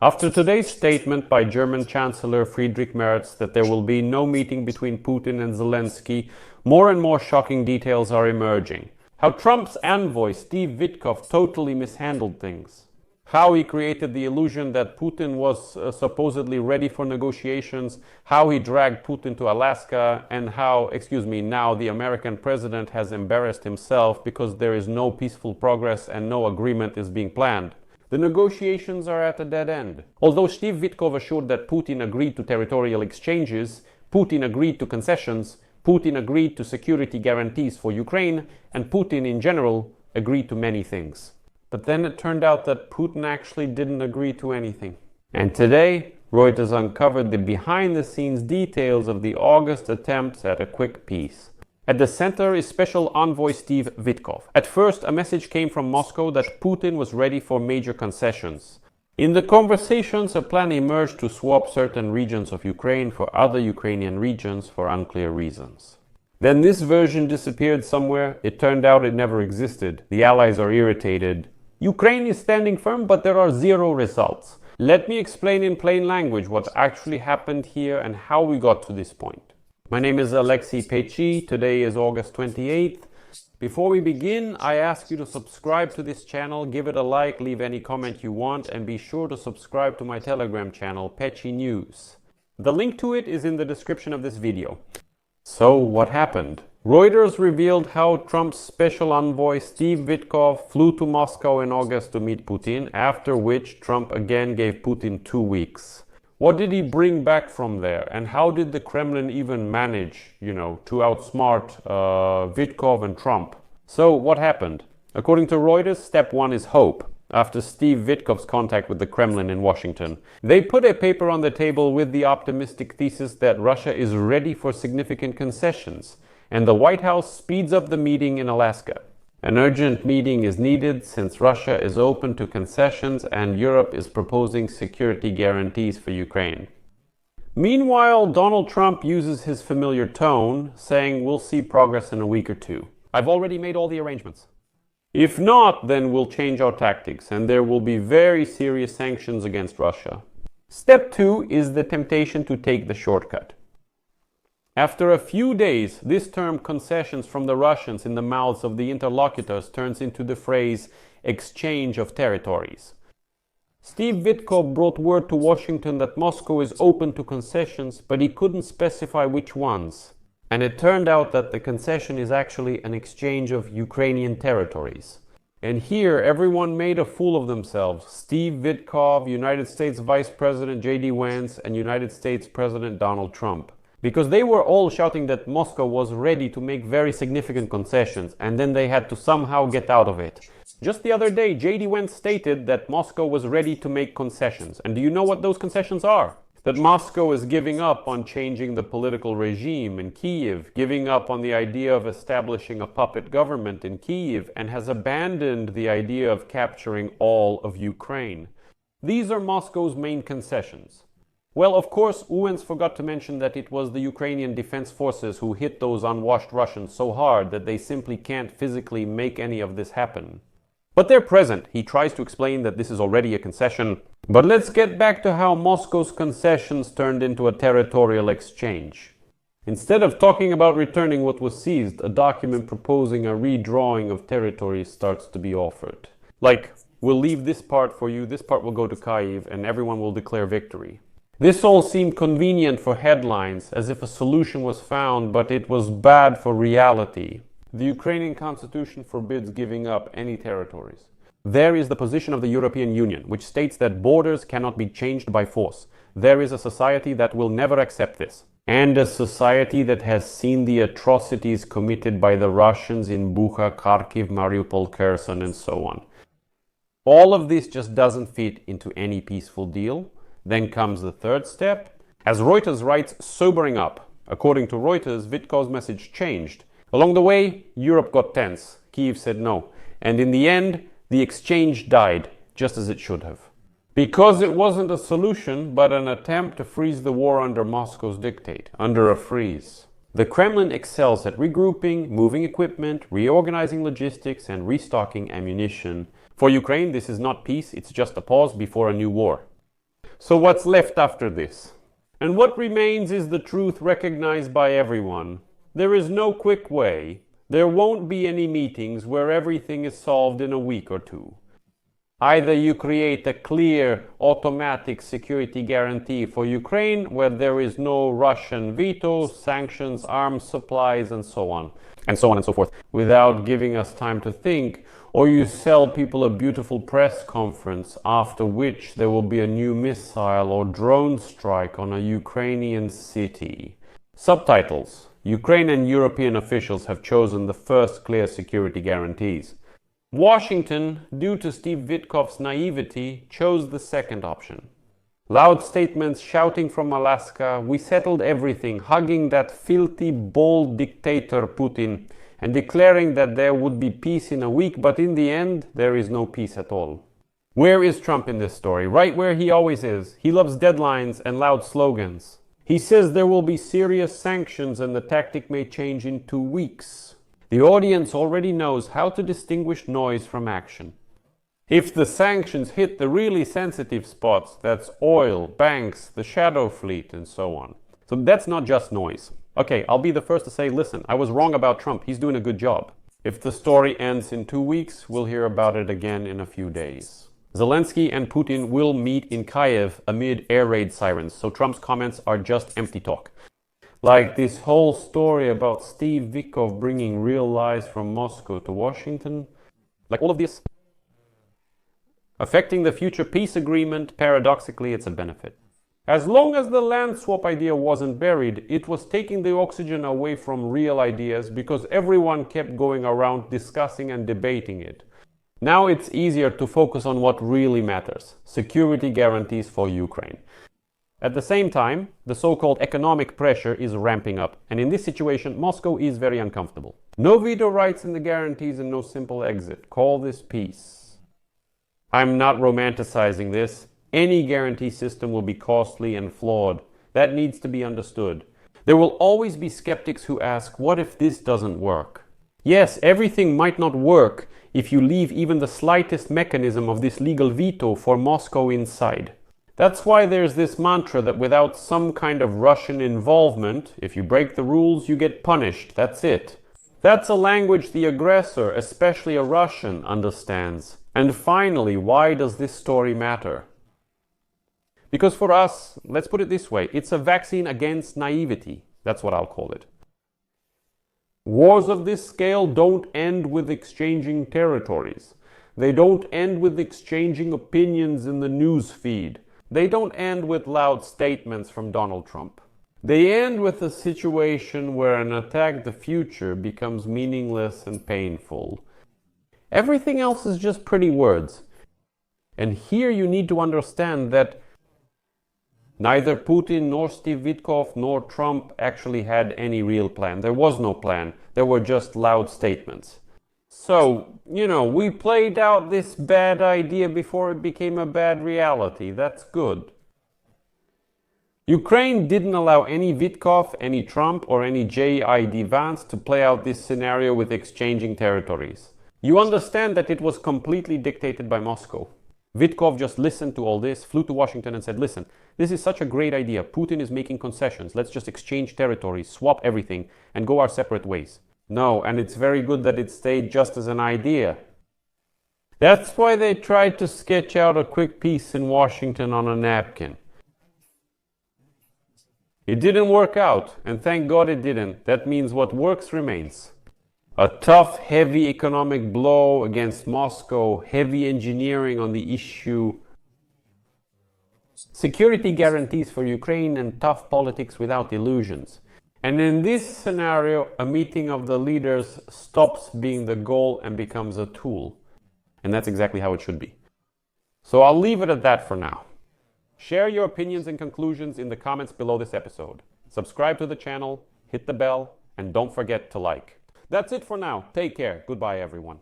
After today's statement by German Chancellor Friedrich Merz that there will be no meeting between Putin and Zelensky, more and more shocking details are emerging. How Trump's envoy, Steve Witkoff, totally mishandled things. How he created the illusion that Putin was supposedly ready for negotiations, how he dragged Putin to Alaska, and how, now the American president has embarrassed himself because there is no peaceful progress and no agreement is being planned. The negotiations are at a dead end. Although Steve Witkoff assured that Putin agreed to territorial exchanges, Putin agreed to concessions, Putin agreed to security guarantees for Ukraine, and Putin in general agreed to many things. But then it turned out that Putin actually didn't agree to anything. And today, Reuters uncovered the behind-the-scenes details of the August attempts at a quick peace. At the center is Special Envoy Steve Witkoff. At first, a message came from Moscow that Putin was ready for major concessions. In the conversations, a plan emerged to swap certain regions of Ukraine for other Ukrainian regions for unclear reasons. Then this version disappeared somewhere. It turned out it never existed. The allies are irritated. Ukraine is standing firm, but there are zero results. Let me explain in plain language what actually happened here and how we got to this point. My name is Pechiy. Today is August 28th. Before we begin, I ask you to subscribe to this channel, give it a like, leave any comment you want, and be sure to subscribe to my Telegram channel, Pechiy News. The link to it is in the description of this video. So, what happened? Reuters revealed how Trump's special envoy Steve Witkoff flew to Moscow in August to meet Putin, after which Trump again gave Putin 2 weeks. What did he bring back from there, and how did the Kremlin even manage, to outsmart Witkoff and Trump? So, what happened? According to Reuters, step 1 is hope. After Steve Witkoff's contact with the Kremlin in Washington, they put a paper on the table with the optimistic thesis that Russia is ready for significant concessions, and the White House speeds up the meeting in Alaska. An urgent meeting is needed since Russia is open to concessions and Europe is proposing security guarantees for Ukraine. Meanwhile, Donald Trump uses his familiar tone, saying we'll see progress in a week or two. I've already made all the arrangements. If not, then we'll change our tactics and there will be very serious sanctions against Russia. Step 2 is the temptation to take the shortcut. After a few days, this term concessions from the Russians in the mouths of the interlocutors turns into the phrase exchange of territories. Steve Witkoff brought word to Washington that Moscow is open to concessions, but he couldn't specify which ones. And it turned out that the concession is actually an exchange of Ukrainian territories. And here everyone made a fool of themselves. Steve Witkoff, United States Vice President J.D. Vance, and United States President Donald Trump. Because they were all shouting that Moscow was ready to make very significant concessions, and then they had to somehow get out of it. Just the other day, J.D. Vance stated that Moscow was ready to make concessions. And do you know what those concessions are? That Moscow is giving up on changing the political regime in Kyiv, giving up on the idea of establishing a puppet government in Kyiv, and has abandoned the idea of capturing all of Ukraine. These are Moscow's main concessions. Well, of course, Vance forgot to mention that it was the Ukrainian Defense Forces who hit those unwashed Russians so hard that they simply can't physically make any of this happen. But they're present. He tries to explain that this is already a concession. But let's get back to how Moscow's concessions turned into a territorial exchange. Instead of talking about returning what was seized, a document proposing a redrawing of territories starts to be offered. Like, we'll leave this part for you, this part will go to Kyiv, and everyone will declare victory. This all seemed convenient for headlines, as if a solution was found, but it was bad for reality. The Ukrainian constitution forbids giving up any territories. There is the position of the European Union, which states that borders cannot be changed by force. There is a society that will never accept this. And a society that has seen the atrocities committed by the Russians in Bucha, Kharkiv, Mariupol, Kherson, and so on. All of this just doesn't fit into any peaceful deal. Then comes the third step. As Reuters writes, sobering up. According to Reuters, Witkoff's message changed. Along the way, Europe got tense. Kyiv said no. And in the end, the exchange died, just as it should have. Because it wasn't a solution, but an attempt to freeze the war under Moscow's dictate, under a freeze. The Kremlin excels at regrouping, moving equipment, reorganizing logistics, and restocking ammunition. For Ukraine, this is not peace, it's just a pause before a new war. So what's left after this? And what remains is the truth recognized by everyone. There is no quick way. There won't be any meetings where everything is solved in a week or two. Either you create a clear, automatic security guarantee for Ukraine where there is no Russian veto, sanctions, arms supplies, and so on and so forth, without giving us time to think, or you sell people a beautiful press conference after which there will be a new missile or drone strike on a Ukrainian city. Subtitles. Ukraine and European officials have chosen the first clear security guarantees. Washington, due to Steve Witkoff's naivety, chose the second option. Loud statements shouting from Alaska, "We settled everything," hugging that filthy, bald dictator Putin, and declaring that there would be peace in a week, but in the end, there is no peace at all. Where is Trump in this story? Right where he always is. He loves deadlines and loud slogans. He says there will be serious sanctions and the tactic may change in 2 weeks. The audience already knows how to distinguish noise from action. If the sanctions hit the really sensitive spots, that's oil, banks, the shadow fleet, and so on. So that's not just noise. Okay, I'll be the first to say, listen, I was wrong about Trump. He's doing a good job. If the story ends in 2 weeks, we'll hear about it again in a few days. Zelensky and Putin will meet in Kiev amid air raid sirens, so Trump's comments are just empty talk. Like this whole story about Steve Witkoff bringing real lies from Moscow to Washington, like all of this affecting the future peace agreement, paradoxically it's a benefit. As long as the land swap idea wasn't buried, it was taking the oxygen away from real ideas because everyone kept going around discussing and debating it. Now it's easier to focus on what really matters: security guarantees for Ukraine. At the same time, the so-called economic pressure is ramping up, and in this situation, Moscow is very uncomfortable. No veto rights in the guarantees and no simple exit. Call this peace. I'm not romanticizing this. Any guarantee system will be costly and flawed. That needs to be understood. There will always be skeptics who ask, what if this doesn't work? Yes, everything might not work if you leave even the slightest mechanism of this legal veto for Moscow inside. That's why there's this mantra that without some kind of Russian involvement, if you break the rules, you get punished. That's it. That's a language the aggressor, especially a Russian, understands. And finally, why does this story matter? Because for us, let's put it this way, it's a vaccine against naivety. That's what I'll call it. Wars of this scale don't end with exchanging territories. They don't end with exchanging opinions in the news feed. They don't end with loud statements from Donald Trump. They end with a situation where an attack the future becomes meaningless and painful. Everything else is just pretty words. And here you need to understand that neither Putin nor Steve Witkoff nor Trump actually had any real plan. There was no plan. There were just loud statements. So, we played out this bad idea before it became a bad reality. That's good. Ukraine didn't allow any Witkoff, any Trump, or any J.I.D. Vance to play out this scenario with exchanging territories. You understand that it was completely dictated by Moscow. Witkoff just listened to all this, flew to Washington and said, listen, this is such a great idea. Putin is making concessions. Let's just exchange territories, swap everything, and go our separate ways. No, and it's very good that it stayed just as an idea. That's why they tried to sketch out a quick peace in Washington on a napkin. It didn't work out, and thank God it didn't. That means what works remains. A tough, heavy economic blow against Moscow, heavy engineering on the issue, security guarantees for Ukraine, and tough politics without illusions. And in this scenario, a meeting of the leaders stops being the goal and becomes a tool. And that's exactly how it should be. So I'll leave it at that for now. Share your opinions and conclusions in the comments below this episode. Subscribe to the channel, hit the bell, and don't forget to like. That's it for now. Take care. Goodbye, everyone.